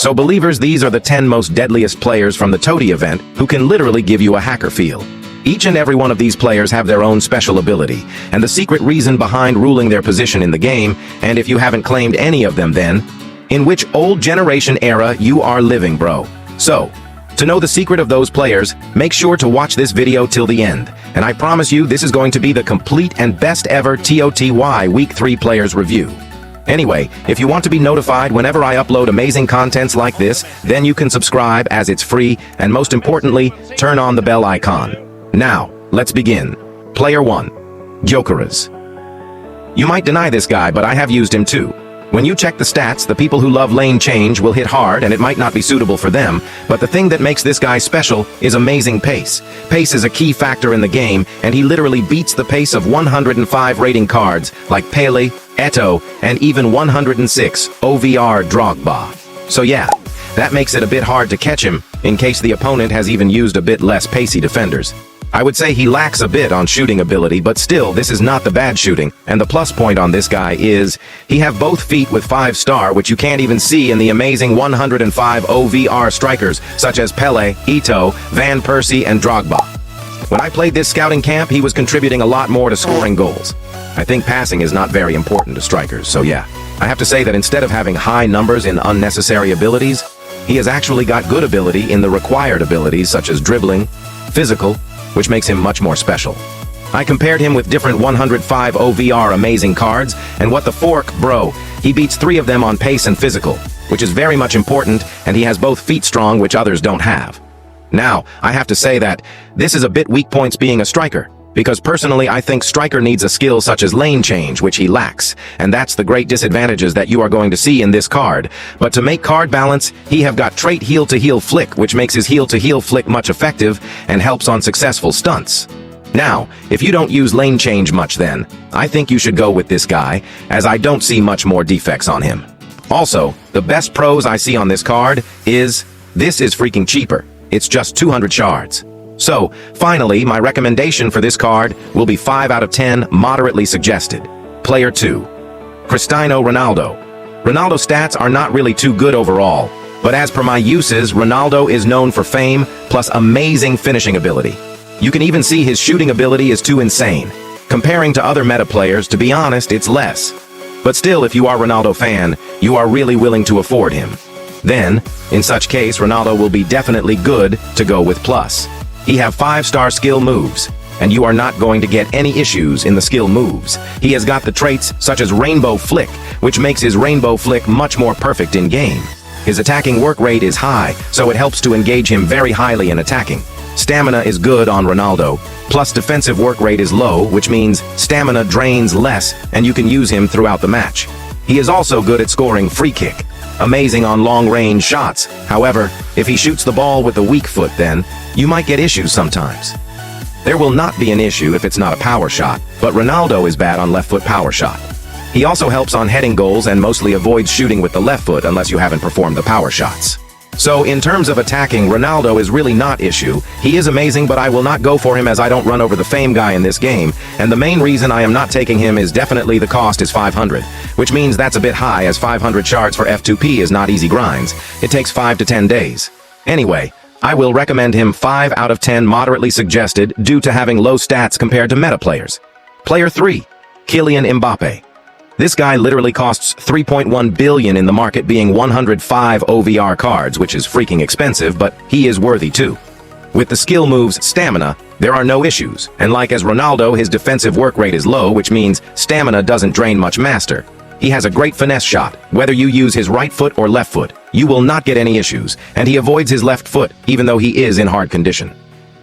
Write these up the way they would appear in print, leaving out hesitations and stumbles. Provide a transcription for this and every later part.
So believers, these are the 10 most deadliest players from the TOTY event who can literally give you a hacker feel. Each and every one of these players have their own special ability, and the secret reason behind ruling their position in the game, and if you haven't claimed any of them then, in which old generation era you are living, bro. So, to know the secret of those players, make sure to watch this video till the end, and I promise you this is going to be the complete and best ever TOTY Week 3 Players Review. Anyway, if you want to be notified whenever I upload amazing contents like this, then you can subscribe as it's free, and most importantly, turn on the bell icon. Now, let's begin. Player 1. Gykeres. You might deny this guy, but I have used him too. When you check the stats, the people who love lane change will hit hard and it might not be suitable for them, but the thing that makes this guy special is amazing pace. Pace is a key factor in the game, and he literally beats the pace of 105 rating cards like Pele, Eto'o, and even 106 OVR Drogba. So yeah, that makes it a bit hard to catch him, in case the opponent has even used a bit less pacey defenders. I would say he lacks a bit on shooting ability, but still, this is not the bad shooting, and the plus point on this guy is he have both feet with 5-star, which you can't even see in the amazing 105 OVR strikers, such as Pele, Eto'o, Van Persie, and Drogba. When I played this scouting camp, he was contributing a lot more to scoring goals. I think passing is not very important to strikers, so yeah. I have to say that instead of having high numbers in unnecessary abilities, he has actually got good ability in the required abilities such as dribbling, physical, which makes him much more special. I compared him with different 105 OVR amazing cards, and what the fork, bro, he beats 3 of them on pace and physical, which is very much important, and he has both feet strong, which others don't have. Now, I have to say that this is a bit weak points being a striker, because personally I think striker needs a skill such as lane change, which he lacks, and that's the great disadvantages that you are going to see in this card. But to make card balance, he have got trait heel-to-heel flick, which makes his heel-to-heel flick much effective and helps on successful stunts. Now, if you don't use lane change much then, I think you should go with this guy, as I don't see much more defects on him. Also, the best pros I see on this card is, this is freaking cheaper. It's just 200 shards. So, finally, my recommendation for this card will be 5 out of 10 moderately suggested. Player 2. Cristiano Ronaldo. Ronaldo's stats are not really too good overall, but as per my uses, Ronaldo is known for fame plus amazing finishing ability. You can even see his shooting ability is too insane. Comparing to other meta players, to be honest, it's less. But still, if you are a Ronaldo fan, you are really willing to afford him. Then, in such case, Ronaldo will be definitely good to go with plus. He have 5-star skill moves, and you are not going to get any issues in the skill moves. He has got the traits such as Rainbow Flick, which makes his Rainbow Flick much more perfect in game. His attacking work rate is high, so it helps to engage him very highly in attacking. Stamina is good on Ronaldo, plus defensive work rate is low, which means stamina drains less, and you can use him throughout the match. He is also good at scoring free kick. Amazing on long-range shots. However, if he shoots the ball with a weak foot then, you might get issues sometimes. There will not be an issue if it's not a power shot, but Ronaldo is bad on left foot power shot. He also helps on heading goals and mostly avoids shooting with the left foot unless you haven't performed the power shots. So in terms of attacking, Ronaldo is really not issue. He is amazing, but I will not go for him as I don't run over the fame guy in this game, and the main reason I am not taking him is definitely the cost is 500, which means that's a bit high as 500 shards for F2P is not easy grinds. It takes 5 to 10 days. Anyway, I will recommend him 5 out of 10 moderately suggested due to having low stats compared to meta players. Player 3. Kylian Mbappe. This guy literally costs 3.1 billion in the market being 105 OVR cards, which is freaking expensive, but he is worthy too. With the skill moves stamina, there are no issues, and like as Ronaldo, his defensive work rate is low, which means stamina doesn't drain much master. He has a great finesse shot. Whether you use his right foot or left foot, you will not get any issues, and he avoids his left foot, even though he is in hard condition.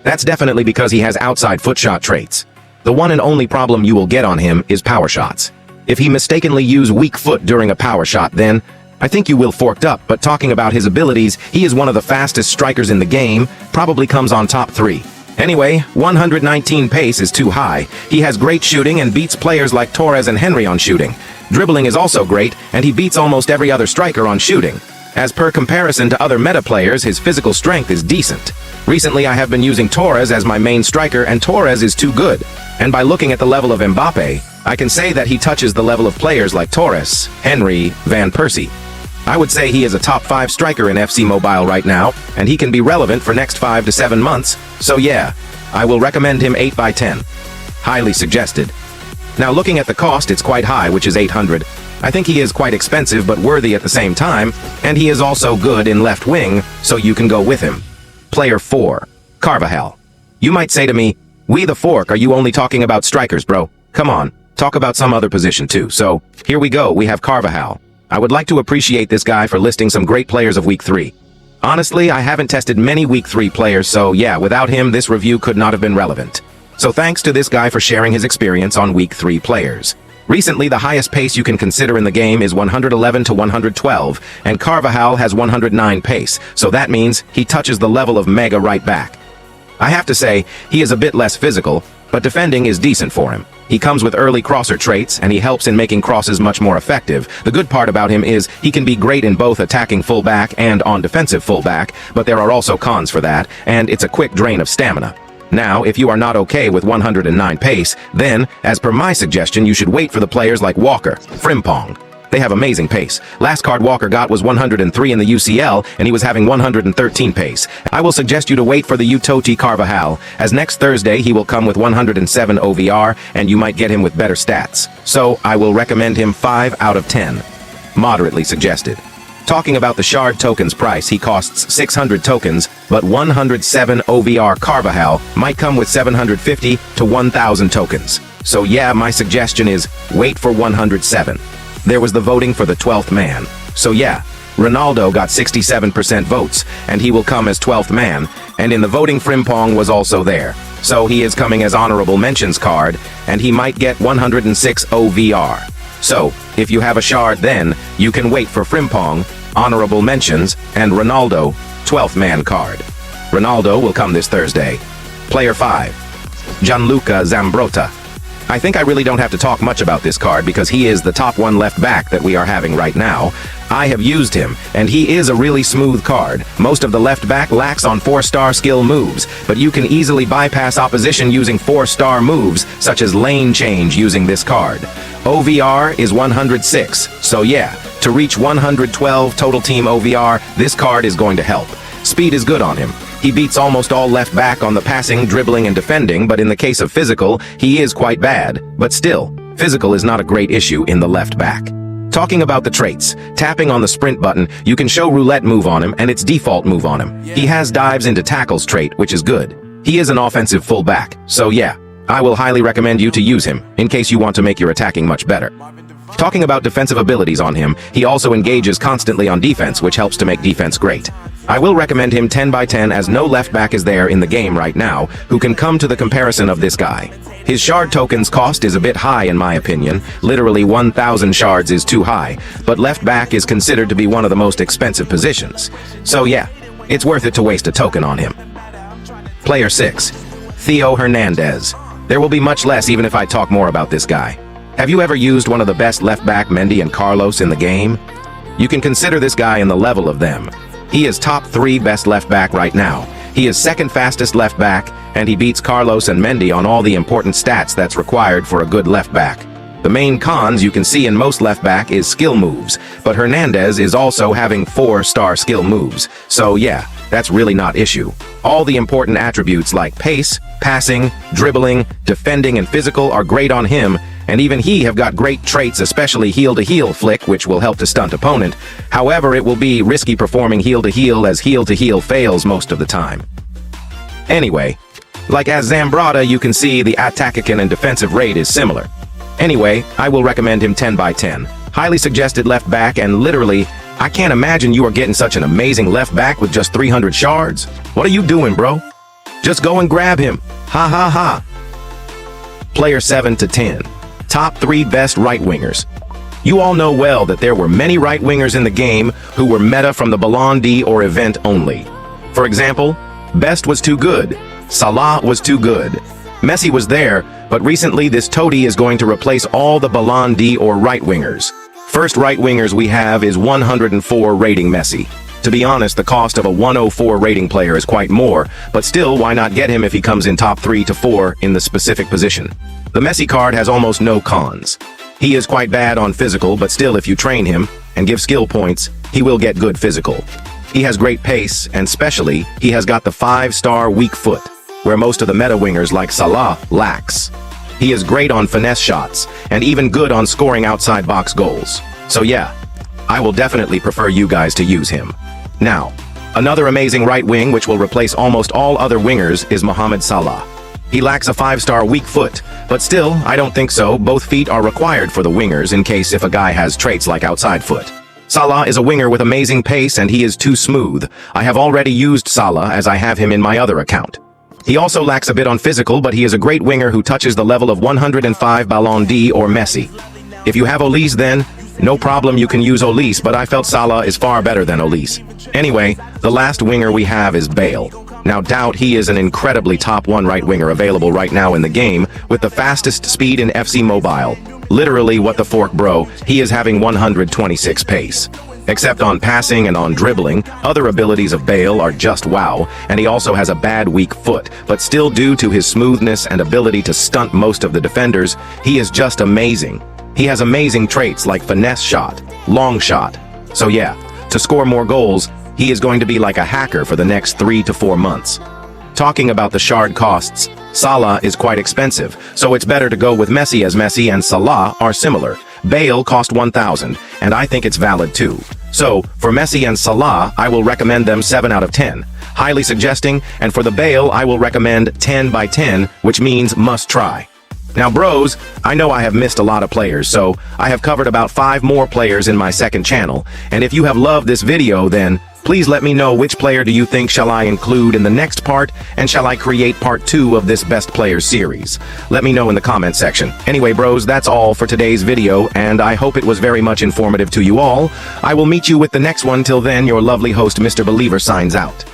That's definitely because he has outside foot shot traits. The one and only problem you will get on him is power shots. If he mistakenly use weak foot during a power shot, then I think you will forked up, but talking about his abilities, he is one of the fastest strikers in the game, probably comes on top 3. Anyway, 119 pace is too high. He has great shooting and beats players like Torres and Henry on shooting. Dribbling is also great, and he beats almost every other striker on shooting. As per comparison to other meta players, his physical strength is decent. Recently I have been using Torres as my main striker, and Torres is too good. And by looking at the level of Mbappe, I can say that he touches the level of players like Torres, Henry, Van Persie. I would say he is a top 5 striker in FC Mobile right now, and he can be relevant for next 5 to 7 months, so yeah, I will recommend him 8 by 10. Highly suggested. Now looking at the cost, it's quite high, which is 800. I think he is quite expensive but worthy at the same time, and he is also good in left wing, so you can go with him. Player 4, Carvajal. You might say to me, "We the Fork, are you only talking about strikers, bro? Come on, talk about some other position too." So, here we go, we have Carvajal. I would like to appreciate this guy for listing some great players of Week 3. Honestly, I haven't tested many Week 3 players, so yeah, without him, this review could not have been relevant. So thanks to this guy for sharing his experience on Week 3 players. Recently, the highest pace you can consider in the game is 111 to 112, and Carvajal has 109 pace, so that means he touches the level of mega right back. I have to say, he is a bit less physical, but defending is decent for him. He comes with early crosser traits, and he helps in making crosses much more effective. The good part about him is he can be great in both attacking fullback and on defensive fullback, but there are also cons for that, and it's a quick drain of stamina. Now, if you are not okay with 109 pace, then, as per my suggestion, you should wait for the players like Walker, Frimpong. They have amazing pace. Last card Walker got was 103 in the UCL, and he was having 113 pace. I will suggest you to wait for the TOTY Carvajal, as next Thursday he will come with 107 OVR, and you might get him with better stats. So, I will recommend him 5 out of 10. Moderately suggested. Talking about the shard tokens price, he costs 600 tokens, but 107 OVR Carvajal might come with 750 to 1,000 tokens. So yeah, my suggestion is wait for 107. There was the voting for the 12th man. So yeah, Ronaldo got 67% votes, and he will come as 12th man, and in the voting Frimpong was also there. So he is coming as honorable mentions card, and he might get 106 OVR. So, if you have a shard then, you can wait for Frimpong, honorable mentions, and Ronaldo, 12th man card. Ronaldo will come this Thursday. Player 5, Gianluca Zambrotta. I think I really don't have to talk much about this card because he is the top 1 left back that we are having right now. I have used him, and he is a really smooth card. Most of the left back lacks on 4-star skill moves, but you can easily bypass opposition using 4-star moves, such as lane change using this card. OVR is 106, so yeah, to reach 112 total team OVR, this card is going to help. Speed is good on him. He beats almost all left back on the passing, dribbling, and defending, but in the case of physical, he is quite bad. But still, physical is not a great issue in the left back. Talking about the traits, tapping on the sprint button, you can show roulette move on him and its default move on him. He has dives into tackles trait, which is good. He is an offensive fullback, so yeah, I will highly recommend you to use him, in case you want to make your attacking much better. Talking about defensive abilities on him, he also engages constantly on defense, which helps to make defense great. I will recommend him 10 by 10 as no left back is there in the game right now who can come to the comparison of this guy. His shard tokens cost is a bit high in my opinion, literally 1,000 shards is too high, but left back is considered to be one of the most expensive positions. So yeah, it's worth it to waste a token on him. Player 6, Theo Hernandez. There will be much less even if I talk more about this guy. Have you ever used one of the best left back Mendy and Carlos in the game? You can consider this guy in the level of them. He is top 3 best left back right now. He is second fastest left back, and he beats Carlos and Mendy on all the important stats that's required for a good left back. The main cons you can see in most left back is skill moves, but Hernandez is also having 4-star skill moves, so yeah, that's really not issue. All the important attributes like pace, passing, dribbling, defending, and physical are great on him, and even he have got great traits, especially heel-to-heel flick, which will help to stunt opponent. However, it will be risky performing heel-to-heel as heel-to-heel fails most of the time. Anyway, like as Zambrotta, you can see the attacking and defensive rate is similar. Anyway, I will recommend him 10 by 10. Highly suggested left back, and literally, I can't imagine you are getting such an amazing left back with just 300 shards. What are you doing, bro? Just go and grab him. Ha ha ha. Player 7 to 10. Top 3 best right wingers. You all know well that there were many right wingers in the game who were meta from the Ballon d'Or or event only. For example, Best was too good. Salah was too good. Messi was there, but recently this TOTY is going to replace all the Ballon d'Or right wingers. First right wingers we have is 104 rating Messi. To be honest, the cost of a 104 rating player is quite more, but still, why not get him if he comes in top 3 to 4 in the specific position? The Messi card has almost no cons. He is quite bad on physical, but still if you train him and give skill points, he will get good physical. He has great pace, and especially, he has got the 5-star weak foot, where most of the meta wingers like Salah lacks. He is great on finesse shots, and even good on scoring outside box goals. So yeah, I will definitely prefer you guys to use him. Now, another amazing right wing which will replace almost all other wingers is Mohamed Salah. He lacks a 5-star weak foot, but still, I don't think so. Both feet are required for the wingers in case if a guy has traits like outside foot. Salah is a winger with amazing pace and he is too smooth. I have already used Salah as I have him in my other account. He also lacks a bit on physical, but he is a great winger who touches the level of 105 Ballon d'Or or Messi. If you have Olise then, no problem, you can use Olise, but I felt Salah is far better than Olise. Anyway, the last winger we have is Bale. Now doubt he is an incredibly top 1 right winger available right now in the game with the fastest speed in FC Mobile. Literally what the fork bro, he is having 126 pace. Except on passing and on dribbling, other abilities of Bale are just wow, and he also has a bad weak foot, but still due to his smoothness and ability to stunt most of the defenders, he is just amazing. He has amazing traits like finesse shot, long shot. So yeah, to score more goals, he is going to be like a hacker for the next 3 to 4 months. Talking about the shard costs, Salah is quite expensive, so it's better to go with Messi as Messi and Salah are similar. Bale cost 1,000, and I think it's valid too. So, for Messi and Salah, I will recommend them 7 out of 10. Highly suggesting, and for the Bale, I will recommend 10 by 10, which means must try. Now bros, I know I have missed a lot of players, so I have covered about 5 more players in my second channel, and if you have loved this video then, please let me know which player do you think shall I include in the next part, and shall I create part 2 of this best players series? Let me know in the comment section. Anyway bros, that's all for today's video, and I hope it was very much informative to you all. I will meet you with the next one. Till then, your lovely host Mr. Believer signs out.